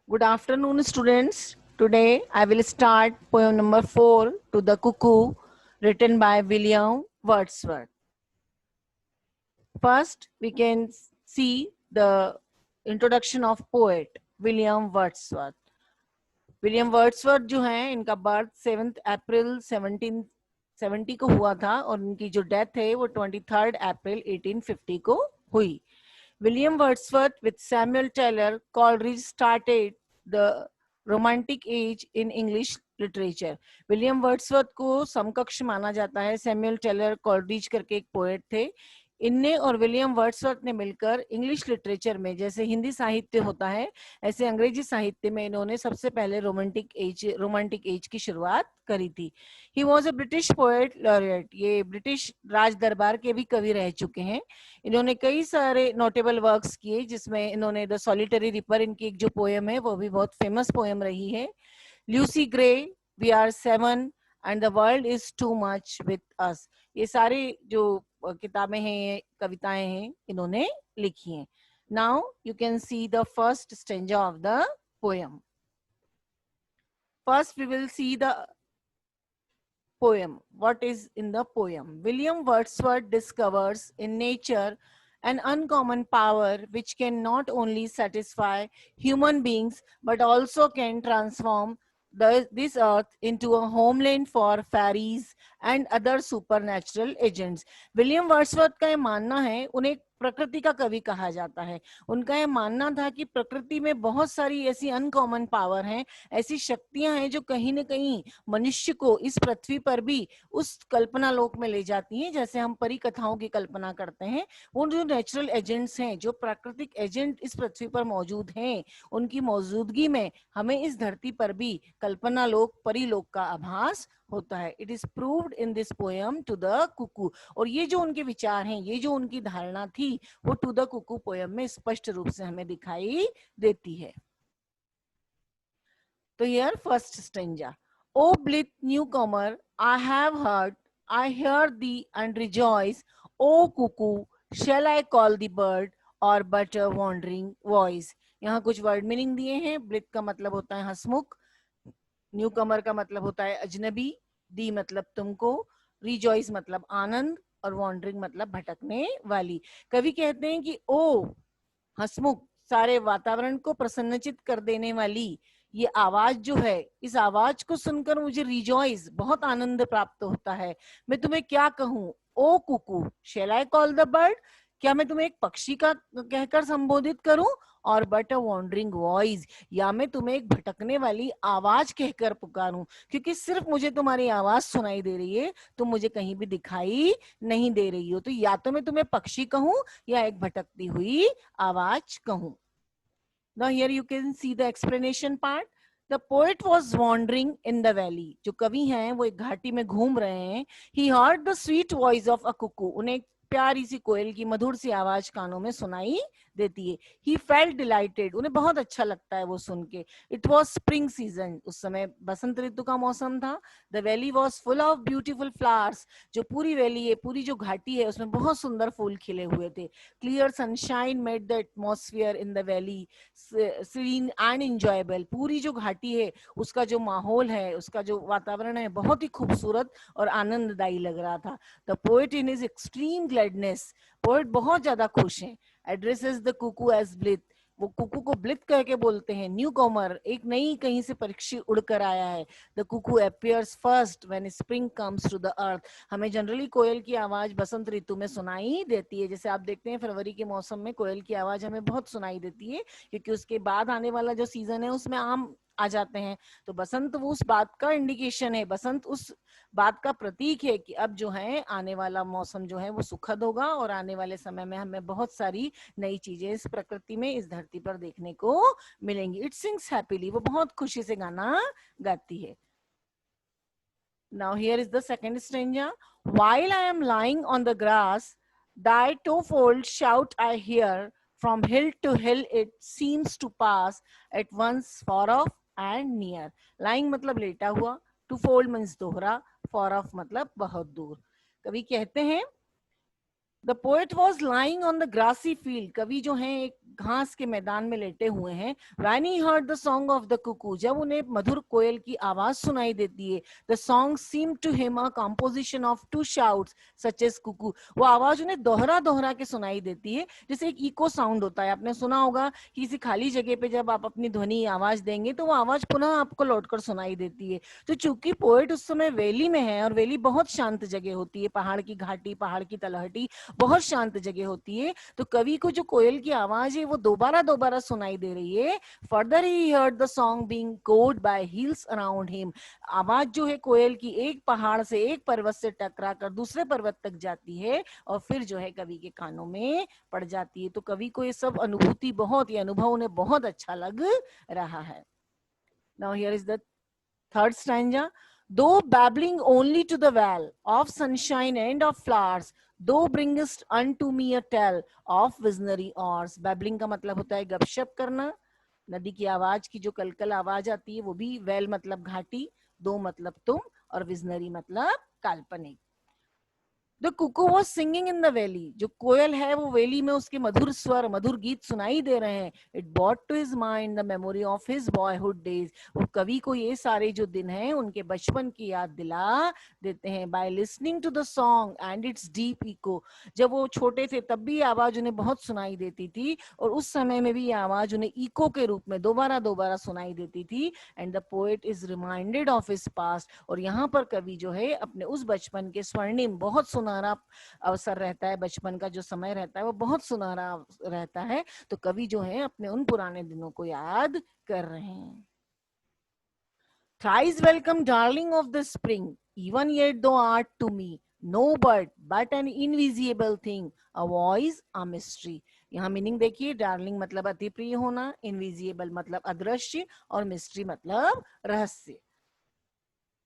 Good afternoon, students. Today I will start poem number 4, To the Cuckoo, written by William Wordsworth. First, we can see the introduction of poet William Wordsworth. William Wordsworth जो हैं, इनका birth 7 अप्रैल 1770 को हुआ था और इनकी जो death है वो 23 अप्रैल 1850 को हुई. William Wordsworth with Samuel Taylor Coleridge started the Romantic Age in English literature. William Wordsworth को समकक्ष माना जाता है. सैमुअल टेलर कॉलरिज करके एक पोएट थे. इनने और विलियम वर्ड्सवर्थ ने मिलकर इंग्लिश लिटरेचर में, जैसे हिंदी साहित्य होता है ऐसे अंग्रेजी साहित्य में इन्होंने सबसे पहले रोमांटिक एज की शुरुआत करी थी. He was a British poet laureate. ये ब्रिटिश राज दरबार के भी कवि रह चुके हैं. इन्होंने कई सारे नोटेबल वर्क्स किए, जिसमें इन्होंने द सॉलिटरी रिपर, इनकी एक जो पोएम है वो भी बहुत फेमस पोएम रही है. Lucy Gray, we are seven and the world is too much with us. ये सारी जो किताबें हैं, कविताएं हैं, इन्होंने लिखी हैं. Now you can see the first stanza of the poem. First we will see the poem. What is in the poem? William Wordsworth discovers in nature an uncommon power which can not only satisfy human beings but also can transform this earth into a homeland for fairies and other supernatural agents. William Wordsworth का ये मानना है, उन्हें प्रकृति का कवि कहा जाता है. उनका यह मानना था कि प्रकृति में बहुत सारी ऐसी अनकॉमन पावर हैं, ऐसी शक्तियां हैं जो कहीं न कहीं मनुष्य को इस पृथ्वी पर भी उस कल्पना लोक में ले जाती हैं, जैसे हम परी कथाओं की कल्पना करते हैं. वो जो नेचुरल एजेंट्स हैं, जो प्राकृतिक एजेंट इस पृथ्वी पर मौजूद हैं, उनकी मौजूदगी में हमें इस धरती पर भी कल्पना लोक, परी लोक का आभास होता है. It is proved in this poem to the cuckoo. और ये जो उनके विचार हैं, ये जो उनकी धारणा थी, वो टू द कुकू पोएम में स्पष्ट रूप से हमें दिखाई देती है. तो here first stanza. O blithe newcomer, I hear thee and rejoice. O cuckoo, shall I call the bird or but a wandering voice? यहाँ कुछ वर्ड मीनिंग दिए हैं. ब्लिथ का मतलब होता है हंसमुख, न्यू कमर का मतलब होता है अजनबी, दी मतलब तुमको, रिजॉइस मतलब आनंद और वॉन्डरिंग मतलब भटकने वाली. कवि कहते हैं कि ओ हंसमुख, सारे वातावरण को प्रसन्नचित कर देने वाली ये आवाज जो है, इस आवाज को सुनकर मुझे रिजॉइस, बहुत आनंद प्राप्त होता है. मैं तुम्हें क्या कहूं. ओ कुकू, शैल आई कॉल द बर्ड, क्या मैं तुम्हें एक पक्षी का कहकर संबोधित करूं, और बट अ वॉन्डरिंग वॉइस, या मैं तुम्हें एक भटकने वाली आवाज कहकर पुकारूं, क्योंकि सिर्फ मुझे तुम्हारी आवाज सुनाई दे रही है, तुम मुझे कहीं भी दिखाई नहीं दे रही हो. तो या तो मैं तुम्हें पक्षी कहूं या एक भटकती हुई आवाज कहूं. Now here you can see the explanation part. The poet was wandering in the valley. जो कवि हैं वो एक घाटी में घूम रहे हैं. He heard the sweet voice of a cuckoo. उन्हें एक प्यारी सी कोयल की मधुर सी आवाज कानों में सुनाई देती है. He felt delighted. उन्हें बहुत अच्छा लगता है वो सुन के. It was spring season. उस समय बसंत ऋतु का मौसम था. The valley was full of beautiful flowers. जो पूरी वैली है, पूरी जो घाटी है, उसमें बहुत सुंदर फूल खिले हुए थे. Clear sunshine made the atmosphere in the valley serene and enjoyable. पूरी जो घाटी है, उसका जो माहौल है, उसका जो वातावरण है, बहुत ही खूबसूरत और आनंददायी लग रहा था. The poet in his extreme gladness, poet बहुत ज्यादा खुश हैं. Addresses the cuckoo as blithe. वो कुकू को ब्लिथ कह के बोलते हैं. न्यू कॉमर, एक नई कहीं से पक्षी उड़कर आया है. The Kuku appears first when spring comes to the earth. हमें जनरली कोयल की आवाज बसंत ऋतु में सुनाई देती है. जैसे आप देखते हैं फरवरी के मौसम में कोयल की आवाज हमें बहुत सुनाई देती है, क्योंकि उसके बाद आने वाला जो सीजन है उसमें आम आ जाते हैं. तो बसंत वो उस बात का इंडिकेशन है, बसंत उस बात का प्रतीक है कि अब जो है आने वाला मौसम जो है वो सुखद होगा और आने वाले समय में हमें बहुत सारी नई चीजें इस प्रकृति में, इस धरती पर देखने को मिलेंगी. इट सिंग्स हैप्पीली, वो बहुत खुशी से गाना गाती है. Now here is the second stanza. While I am lying on the grass, thy twofold shout I hear. From hill to hill it seems to pass, at once far off and near. Lying मतलब लेटा हुआ, twofold means दोहरा, far off मतलब बहुत दूर. कवि कहते हैं The poet was lying on the grassy field. कवि जो हैं एक घास के मैदान में लेटे हुए हैं. When he heard the song of the cuckoo, जब उन्हें मधुर कोयल की आवाज सुनाई देती है, the song seemed to him a composition of two shouts such as cuckoo. वो आवाज उन्हें दोहरा दोहरा के सुनाई देती है, जैसे एक इको साउंड होता है. आपने सुना होगा कि किसी खाली जगह पे जब आप अपनी ध्वनि आवाज देंगे तो वो आवाज पुनः आपको लौटकर सुनाई देती है. तो चूंकि पोएट उस समय वैली में है और वैली बहुत शांत जगह होती है, पहाड़ की घाटी, पहाड़ की तलहटी, बहुत शांत जगह होती है, तो कवि को जो कोयल की आवाज है वो दोबारा दोबारा सुनाई दे रही है. Further he heard the song being echoed by hills around him. आवाज जो है कोयल की एक पहाड़ से, एक पर्वत से टकरा कर दूसरे पर्वत तक जाती है और फिर जो है कवि के कानों में पड़ जाती है. तो कवि को ये सब अनुभूति बहुत, ये अनुभव उन्हें बहुत अच्छा लग रहा है. Now here is the third stanza. Though babbling only to the well of sunshine and of flowers, thou bringest unto me a tale of visionary hours. Babbling का मतलब होता है गपशप करना. नदी की आवाज की जो कलकल आवाज आती है वो भी. वेल मतलब घाटी, दो मतलब तुम, और विजनरी मतलब काल्पनिक. The cuckoo was singing in the valley. जो कोयल है वो वैली में उसके मधुर स्वर, मधुर गीत सुनाई दे रहे हैं. It brought to his mind the memory of his boyhood days. वो कवि को ये सारे जो दिन हैं उनके बचपन की याद दिला देते हैं. By listening to the song and its deep echo. जब वो छोटे थे तब भी आवाज उन्हें बहुत सुनाई देती थी और उस समय में भी ये आवाज उन्हें इको के रूप में दोबारा दोबारा सुनाई देती थी. And the poet is reminded of his past. और यहाँ पर कवि जो है अपने उस बचपन के स्वर्णिम, बहुत सुनारा अवसर रहता है, बचपन का जो समय रहता है वो बहुत सुनहरा रहता है. तो कवि जो है अपने उन पुराने दिनों को याद कर रहे हैं. Thrice welcome, darling of the spring, even yet thou art to me no bird but an invisible thing, a voice, a mystery. यहाँ मीनिंग देखिए. डार्लिंग मतलब अति प्रिय होना, इनविजिबल मतलब अदृश्य, और मिस्ट्री मतलब रहस्य.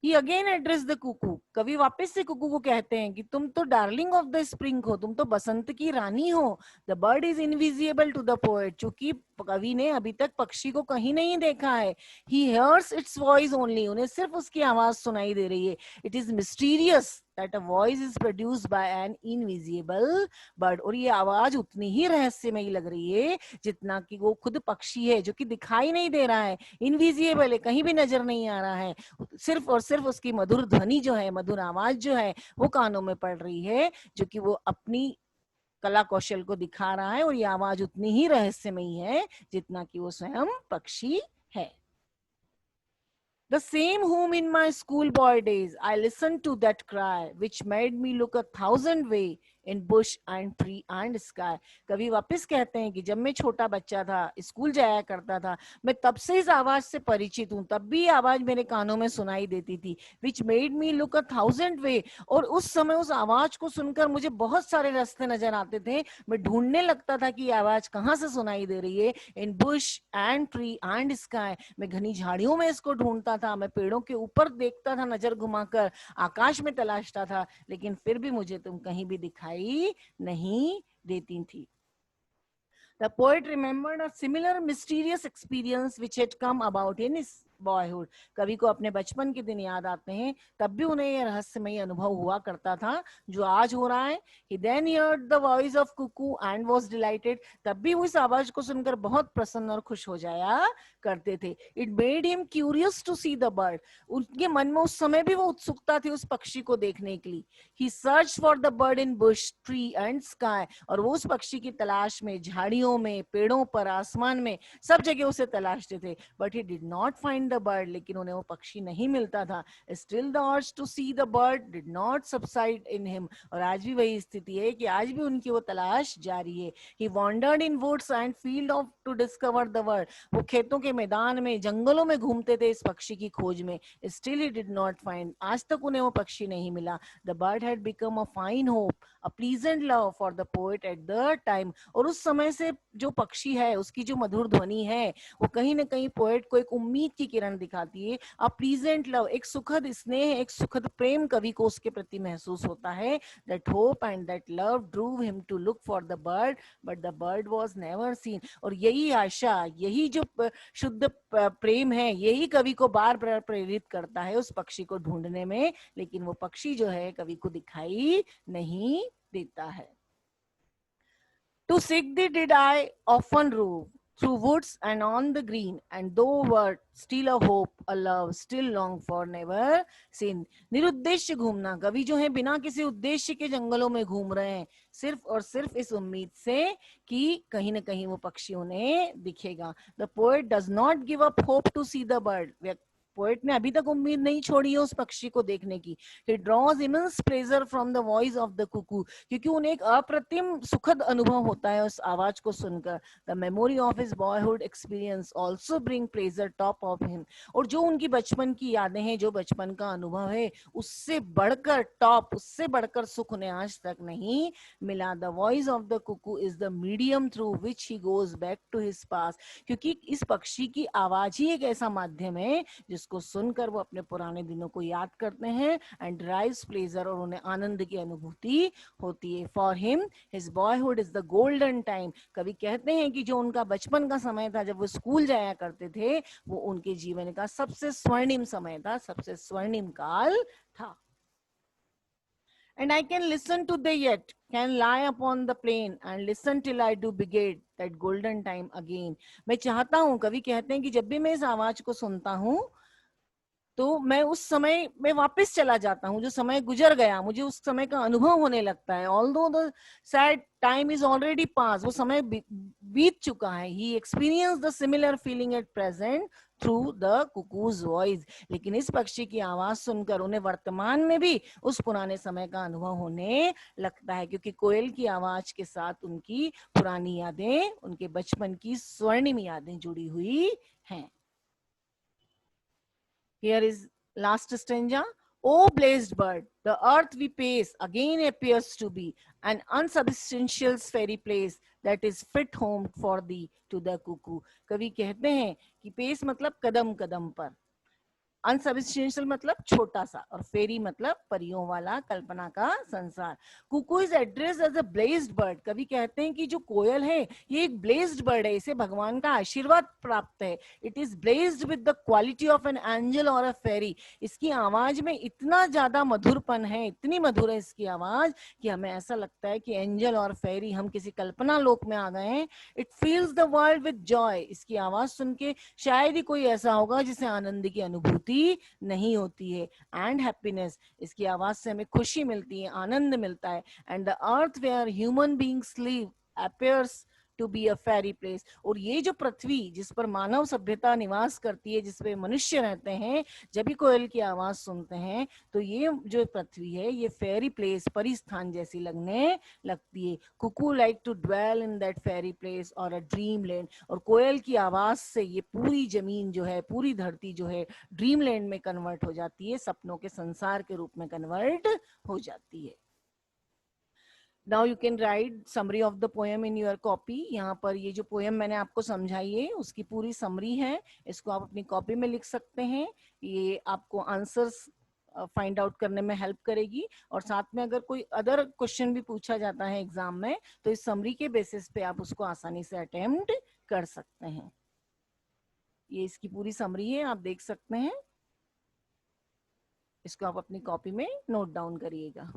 He again addressed the cuckoo. कवि वापस से कुकू को कहते हैं कि तुम तो डार्लिंग ऑफ द स्प्रिंग हो, तुम तो बसंत की रानी हो. The bird is invisible to the poet. चूंकि कवि ने अभी तक पक्षी को कहीं नहीं देखा है. He hears its voice only. उन्हें सिर्फ उसकी आवाज सुनाई दे रही है. It is mysterious that a voice is produced by an invisible bird. और ये आवाज उतनी ही रहस्यमयी लग रही है जितना कि वो खुद पक्षी है जो कि दिखाई नहीं दे रहा है, इनविजिबल है, कहीं भी नजर नहीं आ रहा है. सिर्फ और सिर्फ उसकी मधुर ध्वनि जो है, मधुर आवाज जो है वो कानों में पड़ रही है, जो कि वो अपनी कला कौशल को दिखा रहा है. और ये आवाज उतनी ही रहस्यमयी है जितना कि वो स्वयं पक्षी है. The same whom in my schoolboy days I listened to that cry, which made me look 1,000 ways in bush and tree and sky. कवि वापस कहते हैं कि जब मैं छोटा बच्चा था, स्कूल जाया करता था, मैं तब से इस आवाज से परिचित हूँ. तब भी आवाज मेरे कानों में सुनाई देती थी. Which made me look 1,000 ways. और उस समय उस आवाज को सुनकर मुझे बहुत सारे रास्ते नजर आते थे. मैं ढूंढने लगता था कि ये आवाज कहाँ से सुनाई दे रही है. In bush and tree and sky. मैं घनी झाड़ियों में इसको ढूंढता था, मैं पेड़ों के ऊपर देखता था, नजर घुमाकर आकाश में तलाशता था, लेकिन फिर भी मुझे तुम कहीं भी दिखाई नहीं देती थी. The poet remembered a similar mysterious experience which had come about in his boyhood. कवि को अपने बचपन के दिन याद आते हैं, तब भी उन्हें यह रहस्यमय अनुभव हुआ करता था जो आज हो रहा है. He then heard the voice of cuckoo and was delighted. तब भी वो इस आवाज को सुनकर बहुत प्रसन्न और खुश हो जाया करते थे. It made him curious to see the bird. उनके मन में उस समय भी वो उत्सुकता थी उस पक्षी को देखने के लिए. He searched for the bird in bush, tree and sky. और वो उस पक्षी की तलाश में झाड़ियों में, पेड़ों पर, आसमान में, सब जगह उसे तलाशते थे. But he did not find the bird. लेकिन उन्हें वो पक्षी नहीं मिलता था. Still the urge to see the bird did not subside in him. और आज भी वही स्थिति है कि आज भी उनकी वो तलाश जारी है. He wandered in woods and field to discover the bird. वो खेतों के मैदान में, जंगलों में घूमते थे इस पक्षी की खोज में. Still he did not find. आज तक उन्हें वो पक्षी नहीं मिला. The bird had become a fine hope, a pleasant love for the poet at the time. और उस समय से जो पक्षी है, उसकी जो मधुर ध्वनि है, वो कहीं ना कहीं पोएट को एक उम्मीद की किरण दिखाती है. अ प्लीजेंट लव, एक सुखद स्नेह, एक सुखद प्रेम कवि को उसके प्रति महसूस होता है. That hope and that love drove him to look for the bird, but the bird was never seen. और यही आशा, यही जो शुद्ध प्रेम है, यही कवि को बार बार प्रेरित करता है उस पक्षी को ढूंढने में. लेकिन वो पक्षी जो है कवि को दिखाई नहीं देता है. To seek thee did I often rove through woods and on the green, and thou wert still a hope, a love still long for never seen. निरुद्देश्य घूमना, कवि जो है बिना किसी उद्देश्य के जंगलों में घूम रहे हैं, सिर्फ और सिर्फ इस उम्मीद से कि कहीं ना कहीं वो पक्षी उन्हें दिखेगा. The poet does not give up hope to see the bird. Poet ने अभी तक उम्मीद नहीं छोड़ी है उस पक्षी को देखने की. He draws immense pleasure from the voice of the cuckoo, क्योंकि उन्हें एक अप्रतिम सुखद अनुभव होता है उस आवाज को सुनकर. The memory of his boyhood experience also bring pleasure top of him. और जो उनकी बचपन की यादें हैं, जो बचपन का अनुभव है, उससे बढ़कर टॉप, उससे बढ़कर सुख उन्हें आज तक नहीं मिला. The voice of the cuckoo is the medium through which he goes back to his past. क्योंकि इस पक्षी की आवाज ही एक ऐसा माध्यम है जिसको सुनकर वो अपने पुराने दिनों को याद करते हैं एंड ड्राइव्स प्लेजर, और उन्हें आनंद की अनुभूति होती है. For him his boyhood is the golden time. कवि कहते हैं कि जो उनका बचपन का समय था, जब वो स्कूल जाया करते थे, वो उनके जीवन का सबसे स्वर्णिम समय था, सबसे स्वर्णिम काल था. And I can listen to the yet, can lie upon the plain and listen till I do beget that golden time again. मैं चाहता हूं, कवि कहते हैं कि जब भी मैं इस आवाज को सुनता हूं तो मैं उस समय में वापस चला जाता हूँ, जो समय गुजर गया मुझे उस समय का अनुभव होने लगता है. Although the sad time is already pass, वो समय बीत चुका है. He experience the similar feeling at present through the cuckoo's voice. लेकिन इस पक्षी की आवाज सुनकर उन्हें वर्तमान में भी उस पुराने समय का अनुभव होने लगता है, क्योंकि कोयल की आवाज के साथ उनकी पुरानी यादें, उनके बचपन की स्वर्णिम यादें जुड़ी हुई हैं. Here is last stanza. O blessed bird, the earth we pace again appears to be an unsubstantial fairy place that is fit home for thee to the cuckoo. कवि कहते हैं कि पेस मतलब कदम कदम पर, अनसबिस्टेंशियल मतलब छोटा सा, और फेरी मतलब परियों वाला, कल्पना का संसार. Cuckoo is address as a blessed bird. कवि कहते हैं कि जो कोयल है ये एक ब्लेस्ड बर्ड है, इसे भगवान का आशीर्वाद प्राप्त है. It is blessed with the quality of an angel और अ फेरी. इसकी आवाज में इतना ज्यादा मधुरपन है, इतनी मधुर है इसकी आवाज कि हमें ऐसा लगता है कि एंजल और फेरी, हम किसी कल्पना लोक में आ गए हैं. It feels the world with Joy. इसकी आवाज सुन के शायद ही कोई ऐसा होगा जिसे आनंद की अनुभूति नहीं होती है. एंड हैप्पीनेस, इसकी आवाज से हमें खुशी मिलती है, आनंद मिलता है. And the earth where human beings live appears to be a fairy place. और ये जो पृथ्वी जिस पर मानव सभ्यता निवास करती है, जिस पे मनुष्य रहते हैं, जब भी कोयल की आवाज सुनते हैं तो ये जो पृथ्वी है ये फेरी प्लेस, परिस्थान जैसी लगने लगती है. Cuckoo like to dwell in that fairy place और अ ड्रीम लैंड. और कोयल की आवाज से ये पूरी जमीन जो है, पूरी धरती जो है, ड्रीम लैंड में कन्वर्ट हो जाती है, सपनों के संसार के रूप में कन्वर्ट हो जाती है. Now you can write summary of the poem in your copy. यहाँ पर ये जो पोएम मैंने आपको समझाई है उसकी पूरी समरी है, इसको आप अपनी कॉपी में लिख सकते हैं. ये आपको आंसर्स फाइंड आउट करने में हेल्प करेगी, और साथ में अगर कोई अदर क्वेश्चन भी पूछा जाता है एग्जाम में तो इस समरी के बेसिस पे आप उसको आसानी से अटेम्प्ट कर सकते हैं. ये इसकी पूरी समरी है, आप देख सकते हैं. इसको आप अपनी कॉपी में नोट डाउन करिएगा.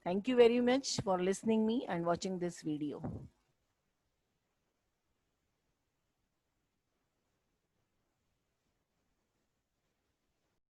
Thank you very much for listening me and watching this video.